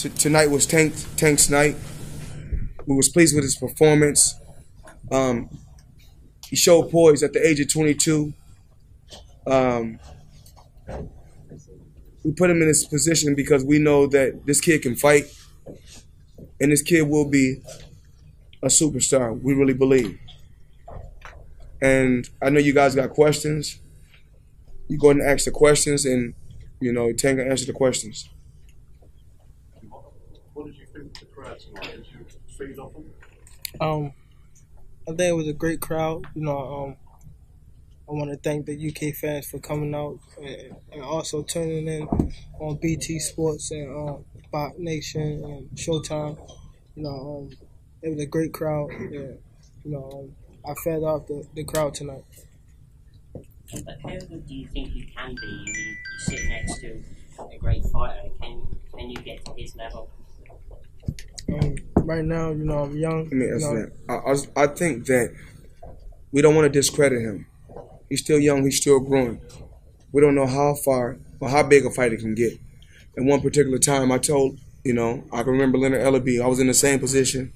tonight was Tank's night. We was pleased with his performance. He showed poise at the age of 22. We put him in this position because we know that this kid can fight, and this kid will be a superstar. We really believe. And I know you guys got questions. You go ahead and ask the questions, and Tank can answer the questions. What did you think of the crowd tonight? Did you feed off them? I think it was a great crowd. I want to thank the UK fans for coming out and also tuning in on BT Sports and Bot Nation and Showtime. It was a great crowd. I fed off the crowd tonight. But how good do you think you can be? You sit next to a great fighter. Can you get to his level? Right now, I'm young. I think that we don't want to discredit him. He's still young. He's still growing. We don't know how far or how big a fighter can get. At one particular time, I told, I can remember Leonard Ellaby. I was in the same position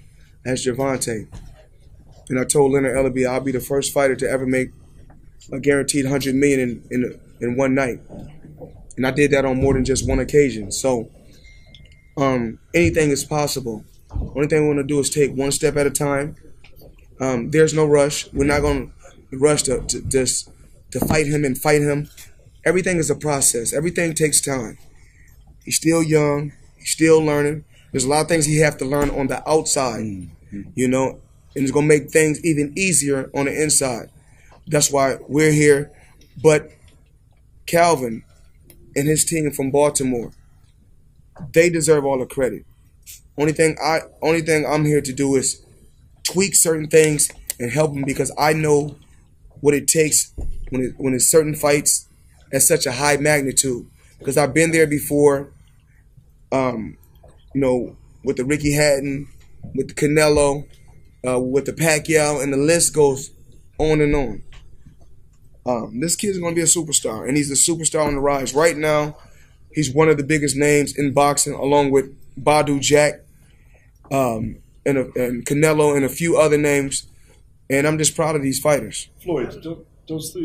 as Gervonta. And I told Leonard Ellaby I'll be the first fighter to ever make a guaranteed $100 million in one night. And I did that on more than just one occasion. So anything is possible. Only thing we want to do is take one step at a time. There's no rush. We're not going to rush to fight him and fight him. Everything is a process. Everything takes time. He's still young. He's still learning. There's a lot of things he have to learn on the outside, and it's going to make things even easier on the inside. That's why we're here. But Calvin and his team from Baltimore, they deserve all the credit. Only thing I'm here to do is tweak certain things and help him, because I know what it takes when it's certain fights at such a high magnitude. Because I've been there before, with the Ricky Hatton, with the Canelo, with the Pacquiao, and the list goes on and on. This kid's going to be a superstar, and he's a superstar on the rise. Right now, he's one of the biggest names in boxing, along with Badu Jack, and Canelo, and a few other names. And I'm just proud of these fighters. Floyd, does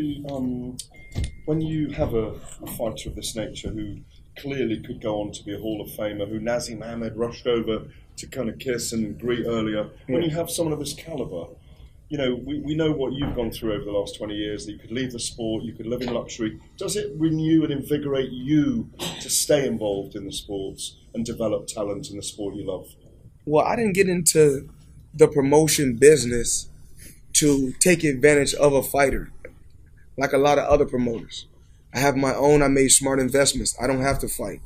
when you have a fighter of this nature who clearly could go on to be a Hall of Famer, who Nazim Ahmed rushed over to kind of kiss and greet earlier, when you have someone of this caliber, we know what you've gone through over the last 20 years, that you could leave the sport, you could live in luxury. Does it renew and invigorate you to stay involved in the sports and develop talent in the sport you love? Well, I didn't get into the promotion business to take advantage of a fighter like a lot of other promoters. I have my own. I made smart investments. I don't have to fight.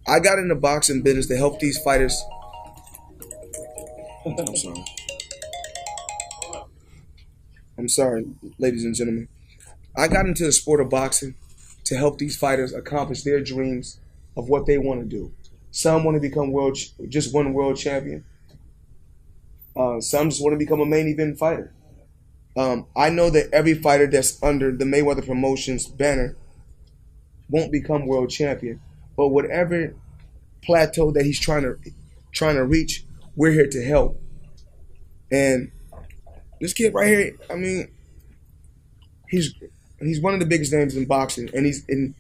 I got in the boxing business to help these fighters. I'm sorry, ladies and gentlemen. I got into the sport of boxing to help these fighters accomplish their dreams of what they want to do. Some want to become just one world champion. Some just want to become a main event fighter. I know that every fighter that's under the Mayweather Promotions banner won't become world champion, but whatever plateau that he's trying to reach, we're here to help. And this kid right here, I mean, he's one of the biggest names in boxing, and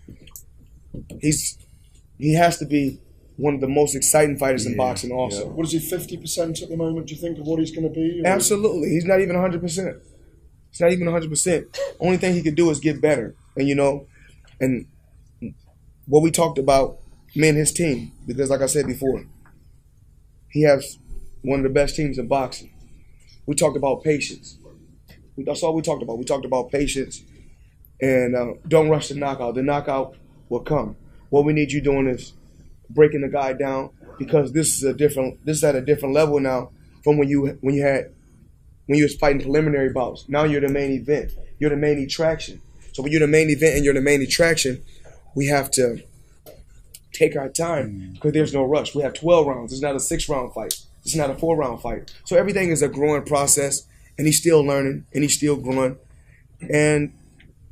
he has to be one of the most exciting fighters in boxing also. Yeah. What is he, 50% at the moment, do you think, of what he's going to be? Or? Absolutely. He's not even 100%. He's not even 100%. Only thing he could do is get better. And, and what we talked about, me and his team, because like I said before, he has one of the best teams in boxing. We talked about patience. That's all we talked about. We talked about patience and don't rush the knockout. The knockout will come. What we need you doing is breaking the guy down, because this is at a different level now from when you was fighting preliminary bouts. Now you're the main event. You're the main attraction. So when you're the main event and you're the main attraction, we have to take our time, because there's no rush. We have 12 rounds. It's not a 6-round fight. It's not a 4-round fight. So everything is a growing process, and he's still learning, and he's still growing. And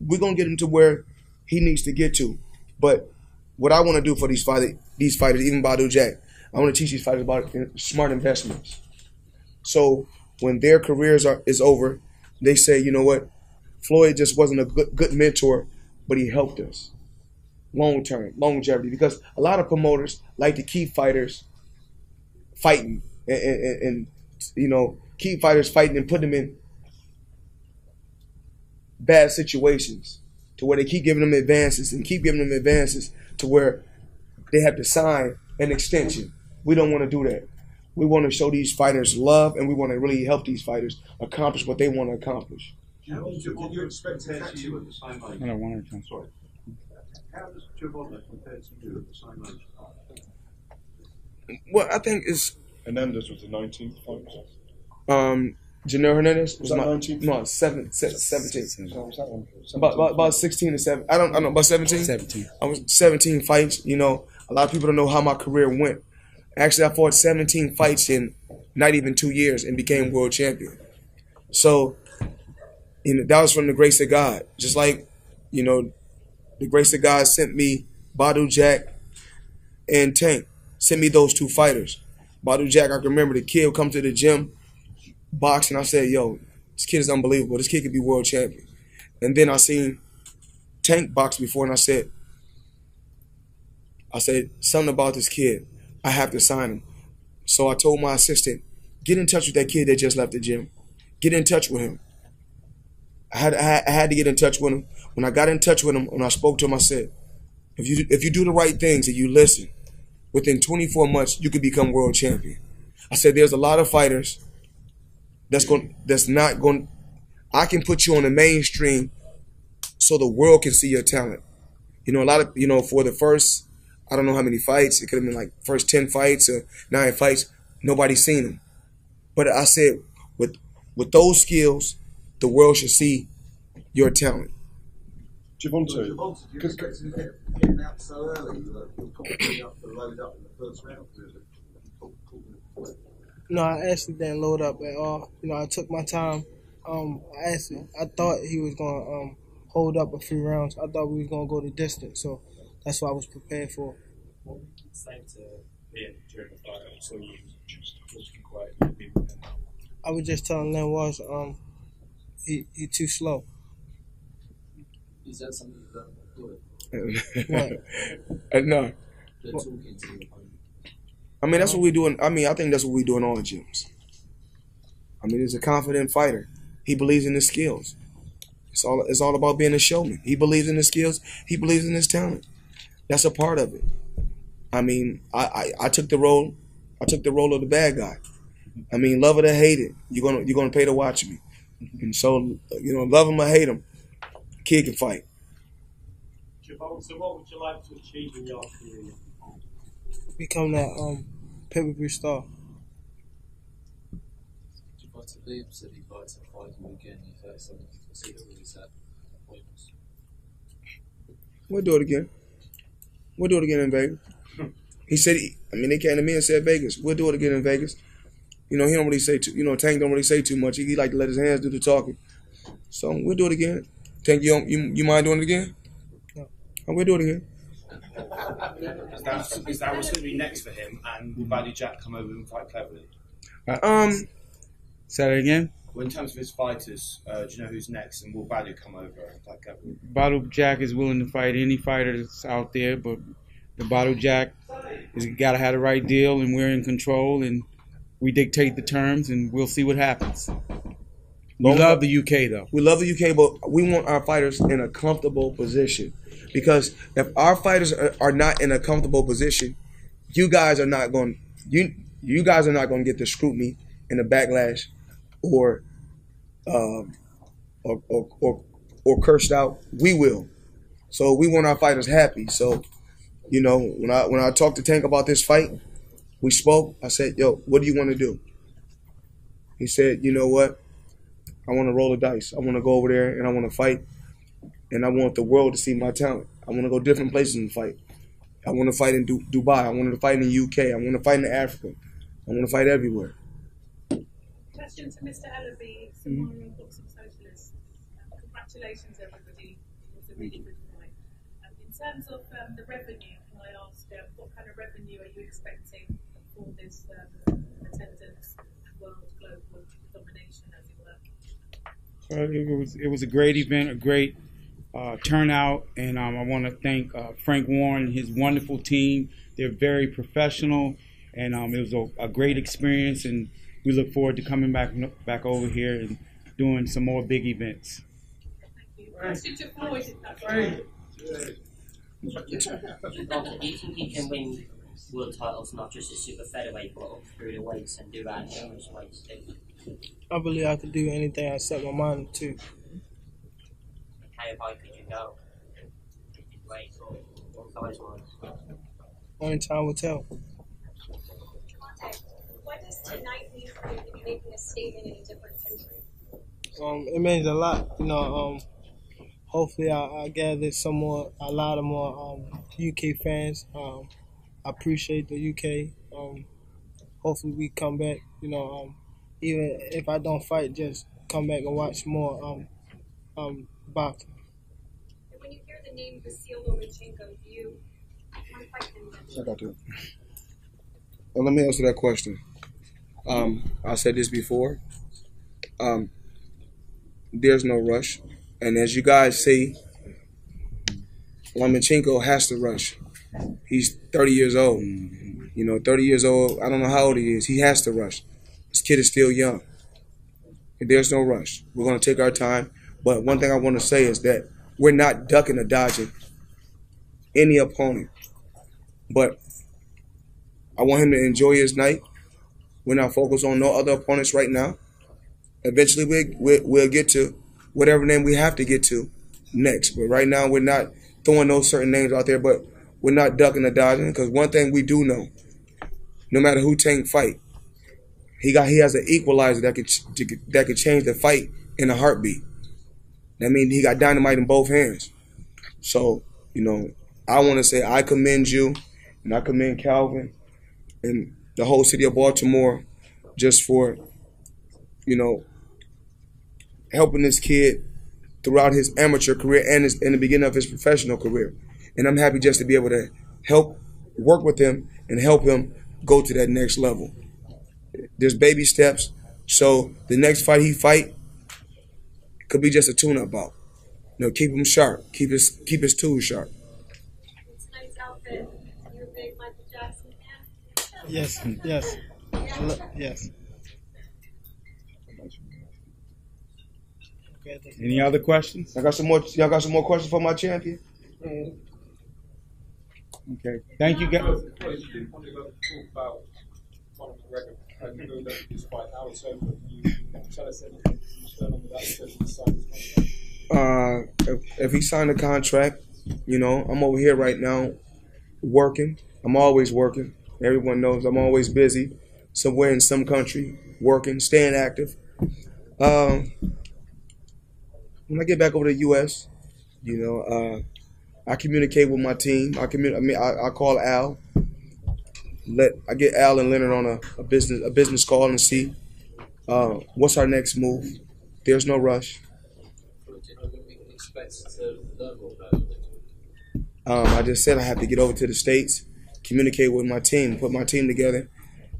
we're going to get him to where he needs to get to. But what I want to do for these fighters, even Badu Jack, I want to teach these fighters about smart investments. So when their careers is over, they say, you know what, Floyd just wasn't a good mentor, but he helped us. Long term, longevity, because a lot of promoters like to keep fighters fighting and you know, keep fighters fighting and put them in bad situations to where they keep giving them advances and keep giving them advances to where they have to sign an extension. We don't want to do that. We want to show these fighters love, and we want to really help these fighters accomplish what they want to accomplish. Can you expect to catch you at the same age? I don't want to. Sorry. How does Gervonta compare to you at the same age? Well, I think it's Hernandez was the 19th fight. Janelle Hernandez Was that 19th? No, 17. So was that one? About 16 to 7. I don't know, about 17? 17. I was 17 fights. You know, a lot of people don't know how my career went. Actually, I fought 17 fights in not even 2 years and became world champion. So, you know, that was from the grace of God. Just like, you know, the grace of God sent me Badu Jack and Tank. Sent me those two fighters. Badu Jack, I can remember the kid would come to the gym, boxing. I said, yo, this kid is unbelievable. This kid could be world champion. And then I seen Tank box before, and I said something about this kid. I have to sign him. So I told my assistant, get in touch with that kid that just left the gym. Get in touch with him. I had to get in touch with him. When I got in touch with him, when I spoke to him, I said, if you do the right things and you listen, within 24 months, you could become world champion. I said, there's a lot of fighters that's not going. I can put you on the mainstream so the world can see your talent. You know, a lot of, you know, for the first, I don't know how many fights, it could have been like first 10 fights or 9 fights, nobody's seen them. But I said, with those skills, the world should see your talent. Gervonta, You expect to get him out so early that you're confident up to load up in the first round? No, I actually didn't load up at all. You know, I took my time. I thought he was gonna hold up a few rounds. I thought we was gonna go the distance, so that's what I was prepared for. Same to Ian during the fight. I saw you just looking quite. I was just telling Len was he too slow. Is that something that No. they're talking to you? I mean, that's what we do. I think that's what we do in all the gyms. I mean, he's a confident fighter. He believes in his skills. It's all about being a showman. He believes in his skills. He believes in his talent. That's a part of it. I mean, I took the role. I took the role of the bad guy. I mean, love it or hate it, you're gonna pay to watch me. And so, you know, love him or hate him, kid can fight. Gervonta, what would you like to achieve in your career? Become that pay-per-view star. Gervonta Liam said he'd like to fight him again. Is that something you consider, or is that pointless? We'll do it again. We'll do it again in Vegas. He said, they came to me and said Vegas. We'll do it again in Vegas. You know, he don't really say too, you know, Tank don't really say too much. He like to let his hands do the talking. So we'll do it again. Tank, you mind doing it again? No. Oh, we'll do it again. Is that what's going to be next for him? And will Badu Jack come over and fight cleverly? Say that again. Well, in terms of his fighters, do you know who's next? And will Badu come over and fight cleverly? Badu Jack is willing to fight any fighter that's out there, but the Badu Jack has got to have the right deal, and we're in control, and we dictate the terms, and we'll see what happens. We love the UK, though. We love the UK, but we want our fighters in a comfortable position. Because if our fighters are not in a comfortable position, you guys are not going to get the scrutiny and the backlash or cursed out. We will. So we want our fighters happy. So, you know, when I talked to Tank about this fight, we spoke. I said, yo, what do you want to do? He said, you know what? I want to roll the dice. I want to go over there and I want to fight. And I want the world to see my talent. I want to go different places and fight. I want to fight in Dubai. I want to fight in the UK. I want to fight in Africa. I want to fight everywhere. Question to Mr. Ellaby, someone who books and socialists. Congratulations, everybody. It was a really good fight. In terms of the revenue, can I ask what kind of revenue are you expecting for this attendance and world global domination, as it were? It was a great event, a great turnout, and I want to thank Frank Warren and his wonderful team. They're very professional, and it was a great experience, and we look forward to coming back over here and doing some more big events. Thank you. Question to Floyd, if that's Gervonta, do you think you can win world titles not just at super featherweight but up through the weights and do that in numerous weights too? I believe I could do anything I set my mind to. How high could you go? Weight or size wise? Only time will tell. What does tonight mean for you to be making a statement in a different country? It means a lot, hopefully I gather a lot of more UK fans. I appreciate the UK. Hopefully we come back, even if I don't fight, just come back and watch more boxing. And when you hear the name Vasil Lomachenko, do you want to fight him? I got that. Well, let me answer that question. I said this before. There's no rush. And as you guys see, Lomachenko has to rush. He's 30 years old. 30 years old, I don't know how old he is. He has to rush. This kid is still young. And there's no rush. We're going to take our time. But one thing I want to say is that we're not ducking or dodging any opponent. But I want him to enjoy his night. We're not focused on no other opponents right now. Eventually, we'll get to whatever name we have to get to next. But right now, we're not throwing those certain names out there, but we're not ducking or dodging, because one thing we do know, no matter who Tank fight, he has an equalizer that could change the fight in a heartbeat. That means he got dynamite in both hands. So, I want to say I commend you, and I commend Calvin and the whole city of Baltimore just for, helping this kid throughout his amateur career and in the beginning of his professional career. And I'm happy just to be able to work with him and help him go to that next level. There's baby steps, so the next fight he fight could be just a tune-up bout. Keep him sharp, keep his tools sharp. Tonight's outfit, you're a big Michael Jackson fan? Yes. Yes. Any other questions? Y'all got some more questions for my champion? Okay. Thank you, guys. Question. I want to talk about Conor McGregor. I know that he's quite out, so can you tell us anything you've done on that since he signed his contract? If he signed a contract, I'm over here right now working. I'm always working. Everyone knows I'm always busy, somewhere in some country, working, staying active. When I get back over to the U.S., I communicate with my team. I call Al. I get Al and Leonard on a business call and see what's our next move. There's no rush. I just said I have to get over to the States, communicate with my team, put my team together,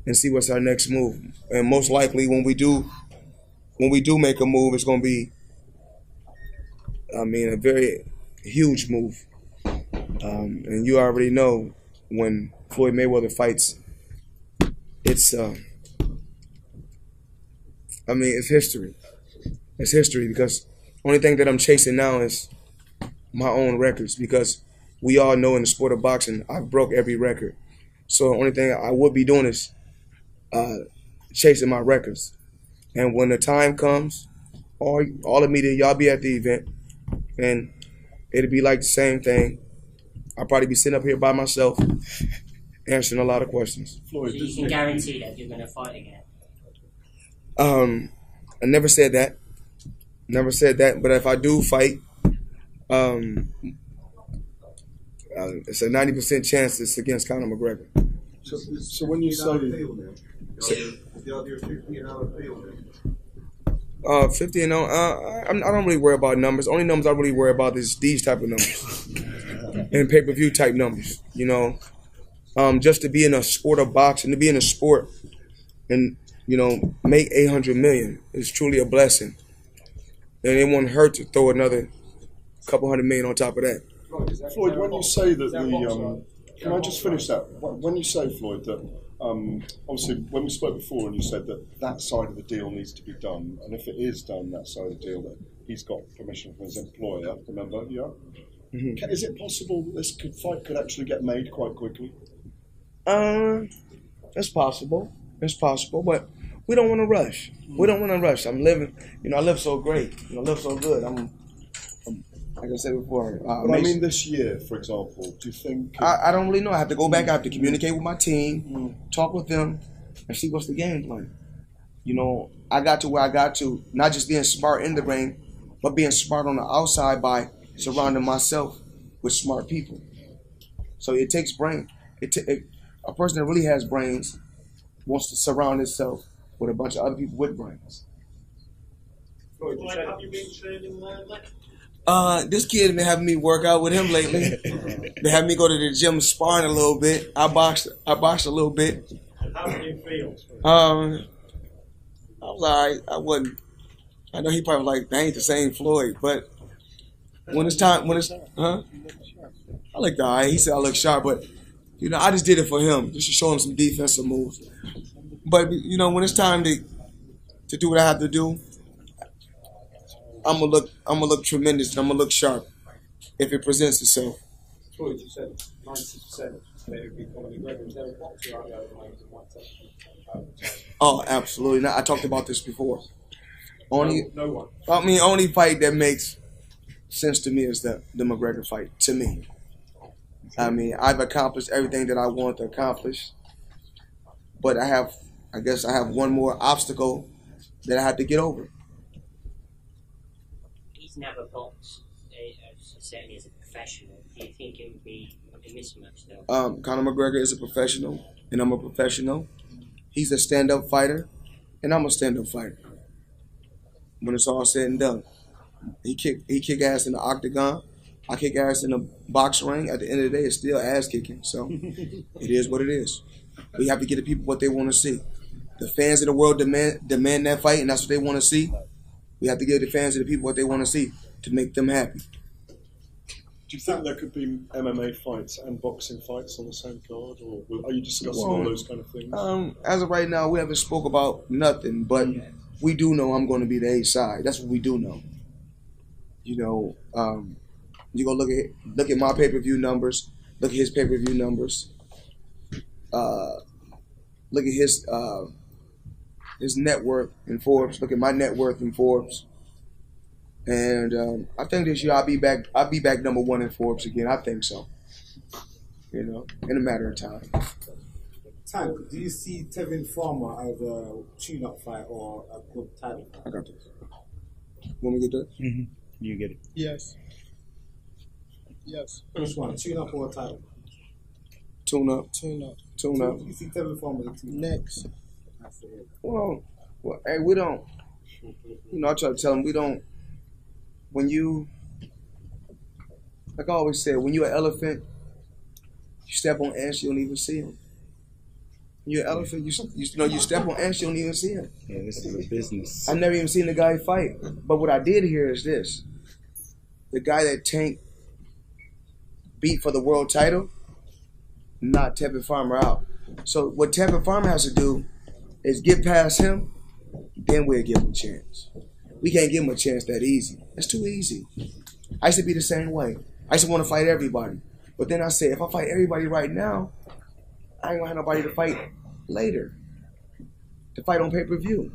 and see what's our next move. And most likely, when we do make a move, it's going to be, a very huge move. And you already know when Floyd Mayweather fights, it's history. It's history because only thing that I'm chasing now is my own records, because we all know in the sport of boxing, I've broke every record. So the only thing I would be doing is chasing my records. And when the time comes, all the media, y'all be at the event, and it'll be like the same thing. I'll probably be sitting up here by myself answering a lot of questions. Floyd, so you can guarantee that you're going to fight again? I never said that. But if I do fight, it's a 90% chance it's against Conor McGregor. So when you say... The idea of 50 an hour field. 50 and on. I don't really worry about numbers. Only numbers I really worry about is these type of numbers and pay-per-view type numbers. just to be in a sport of boxing, to be in a sport and, make 800 million is truly a blessing. And it won't hurt to throw another couple $100 million on top of that. Floyd, when you say that can I just finish that? When you say, Floyd, that obviously when we spoke before and you said that side of the deal needs to be done, and if it is done, that side of the deal, that he's got permission from his employer, remember? Yeah. Mm-hmm. Is it possible that this fight could actually get made quite quickly? It's possible. It's possible, but we don't want to rush. We don't want to rush. I'm living, I live so great. I live so good. I'm like I said before. But I mean this year, for example, do you think... I don't really know. I have to go back. I have to communicate with my team, talk with them, and see what's the game plan. I got to where I got to, not just being smart in the ring, but being smart on the outside by surrounding myself with smart people. So it takes brain. A person that really has brains wants to surround himself with a bunch of other people with brains. Floyd, have you been training much? This kid been having me work out with him lately. Been having me go to the gym sparring a little bit. I boxed a little bit. How do you feel? I was alright. I know he probably like, that ain't the same Floyd, but I looked alright. He said I look sharp, but I just did it for him, just to show him some defensive moves. But when it's time to do what I have to do, I'm gonna look tremendous and I'm gonna look sharp if it presents itself. Floyd, you said 90% they would be Conor McGregor. Is there a boxer out there at the moment that might take? Oh, absolutely not. I talked about this before. No one. Only fight that makes sense to me is the McGregor fight. To me, I've accomplished everything that I want to accomplish, but I guess I have one more obstacle that I have to get over. He's never boxed, certainly as a professional. Do you think it would be a mismatch, though? Conor McGregor is a professional, and I'm a professional. He's a stand-up fighter, and I'm a stand-up fighter. When it's all said and done, he kick ass in the octagon. I kick ass in the box ring. At the end of the day, it's still ass kicking. So it is what it is. We have to get the people what they want to see. The fans of the world demand that fight, and that's what they want to see. We have to give the fans of the people what they want to see to make them happy. Do you think there could be MMA fights and boxing fights on the same card, or are you discussing all those kind of things? As of right now, we haven't spoke about nothing, but we do know I'm going to be the A side. That's what we do know. You go look at my pay-per-view numbers, look at his pay-per-view numbers, look at his net worth in Forbes, look at my net worth in Forbes. And I think this year I'll be back number one in Forbes again. I think so. In a matter of time. Tank, do you see Tevin Farmer as a tune-up fight or a good title fight? I got this. Want me to get that? Mm-hmm. You get it. Yes. Yes. Which one? Tune-up or a title? Tune up. Tune up. Tune up. You see Tevin Farmer as a tune-up? Next. Well, hey, we don't. I try to tell them we don't. When you, like I always say, when you're an elephant, you step on ants, you don't even see them. When you're an elephant, you step on ants, you don't even see them. Yeah, this is a business. I've never even seen the guy fight. But what I did hear is this. The guy that Tank beat for the world title, knocked Tevin Farmer out. So what Tevin Farmer has to do is get past him, then we'll give him a chance. We can't give him a chance that easy. It's too easy. I used to be the same way. I used to want to fight everybody. But then I said, if I fight everybody right now, I ain't going to have nobody to fight later. To fight on pay-per-view.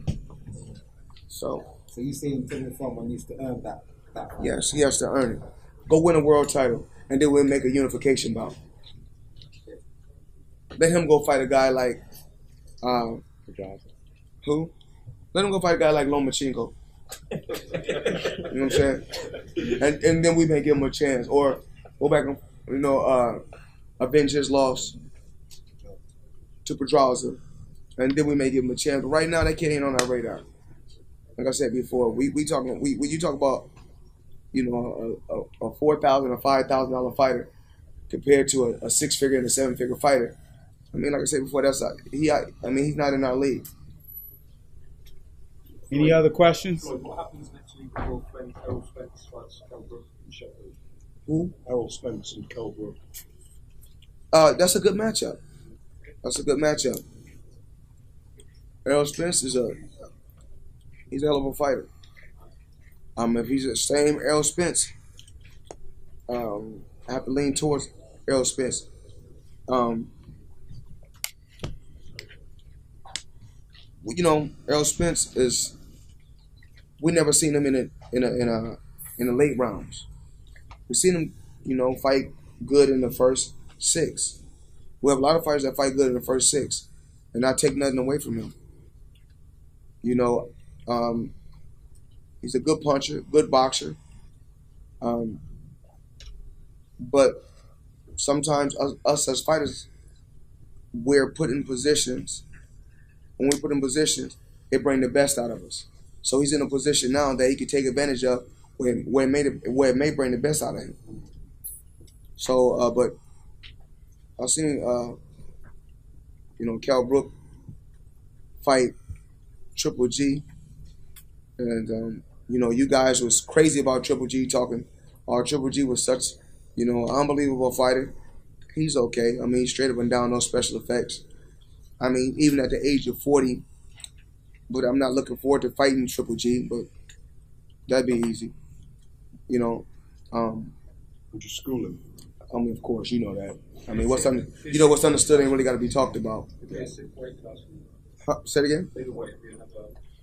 So you saying Tevin Farmer needs to earn that fight? Yes, he has to earn it. Go win a world title, and then we'll make a unification bout. Let him go fight a guy like, who? Let him go fight a guy like Lomachenko. You know what I'm saying? And then we may give him a chance. Or go back and, avenge his loss to Pedraza. And then we may give him a chance. But right now, that kid ain't on our radar. Like I said before, when you talk about, a $4,000 or $5,000 fighter compared to a 6-figure and a 7-figure fighter, I mean, like I said before, he's not in our league. Any other questions? Floyd, what happens next week with your friend Errol Spence fights Kell Brook and Sheffield? Who? Errol Spence and Kell Brook. That's a good matchup. That's a good matchup. Errol Spence he's a hell of a fighter. If he's the same Errol Spence, I have to lean towards Errol Spence. You know, Errol Spence we never seen him in the late rounds. We've seen him, you know, fight good in the first 6. We have a lot of fighters that fight good in the first 6 and not take nothing away from him. You know, he's a good puncher, good boxer. But sometimes us as fighters, we're put in positions. When we put in positions, it brings the best out of us. So he's in a position now that he can take advantage of where it may bring the best out of him. So, but I've seen, you know, Kell Brook fight Triple G, and you know, you guys was crazy about Triple G talking. Triple G was such, you know, unbelievable fighter. He's okay. I mean, he's straight up and down, no special effects. I mean, even at the age of 40, but I'm not looking forward to fighting Triple G, but that'd be easy. You know, would you school him? I mean, of course, you know that. I mean, what's understood ain't really got to be talked about. Say it again?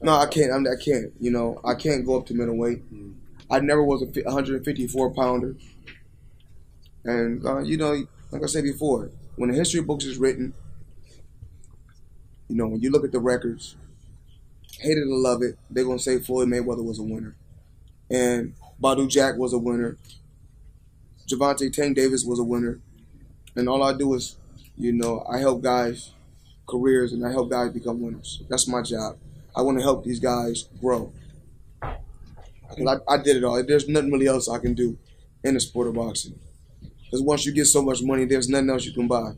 No, I can't. I can't. You know, I can't go up to middleweight. I never was a 154-pounder. And, you know, like I said before, when the history books is written, you know, when you look at the records, hate it or love it, they're going to say Floyd Mayweather was a winner. And Badou Jack was a winner. Gervonta Tank Davis was a winner. And all I do is, you know, I help guys' careers and I help guys become winners. That's my job. I want to help these guys grow. I did it all. There's nothing really else I can do in the sport of boxing. Because once you get so much money, there's nothing else you can buy.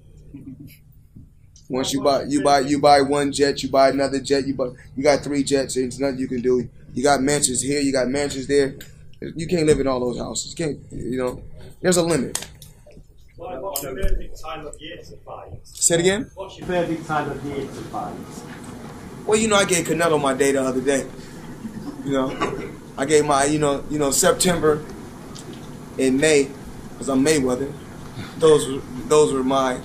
Once you buy one jet, you buy another jet. You got 3 jets. There's nothing you can do. You got mansions here. You got mansions there. You can't live in all those houses. You can't. You know, there's a limit. What's your favourite time of year to fight? Say it again. What's your favourite time of year to fight? Well, you know, I gave Canelo my day the other day. You know, I gave my, you know, September and May, because I'm Mayweather. Those were my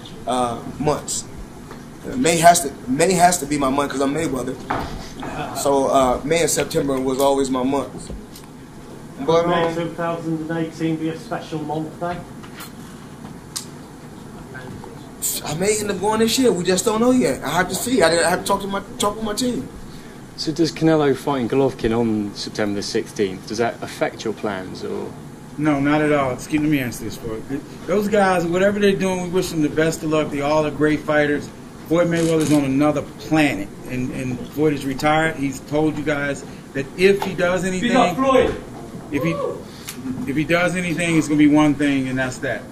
months. May has to be my month because I'm Mayweather. So May and September was always my months. But May 2018 be a special month then? I may end up going this year. We just don't know yet. I have to see. I have to talk to my team. So does Canelo fighting Golovkin on September the 16th, does that affect your plans or? No, not at all. Excuse me, answer this for it. Those guys, whatever they're doing, we wish them the best of luck. They all are great fighters. Floyd Mayweather's on another planet, and Floyd is retired. He's told you guys that if he does anything, if he does anything, it's gonna be one thing, and that's that.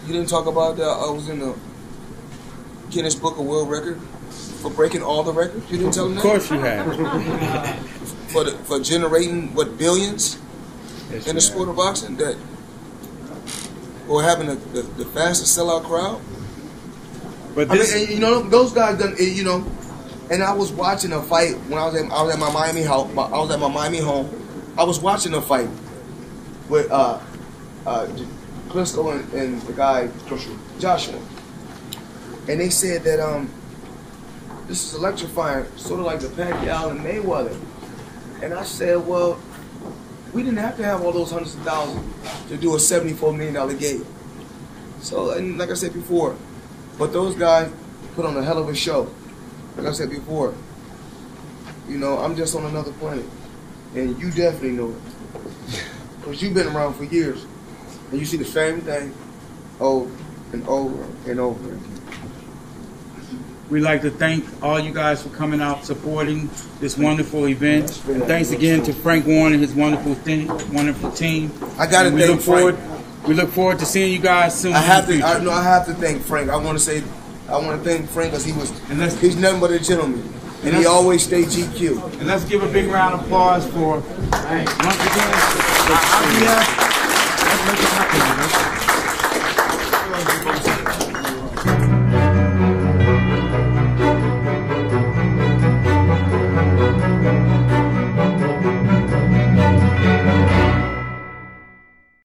You didn't talk about that. I was in the Guinness Book of World Record for breaking all the records. You didn't tell them that? Of course you have. for generating billions in the sport of boxing, that or having the fastest sellout crowd. But this, I mean, you know, those guys done. You know, and I was watching a fight when I was at my Miami house. I was at my Miami home. I was watching a fight with Klitschko and the guy Joshua, and they said that this is electrifying, sort of like the Pacquiao and Mayweather. And I said, well, we didn't have to have all those hundreds of thousands to do a $74 million gate. So, and like I said before, but those guys put on a hell of a show. Like I said before, you know, I'm just on another planet. And you definitely know it. Because you've been around for years. And you see the same thing over and over and over again. We'd like to thank all you guys for coming out supporting this wonderful event. And thanks again to Frank Warren and his wonderful team. I got to thank Frank. We look forward to seeing you guys soon. I have to thank Frank. I want to say I want to thank Frank because he's nothing but a gentleman. And he always stayed GQ. And let's give a big round of applause for, once again, our BF. Let's make it happen.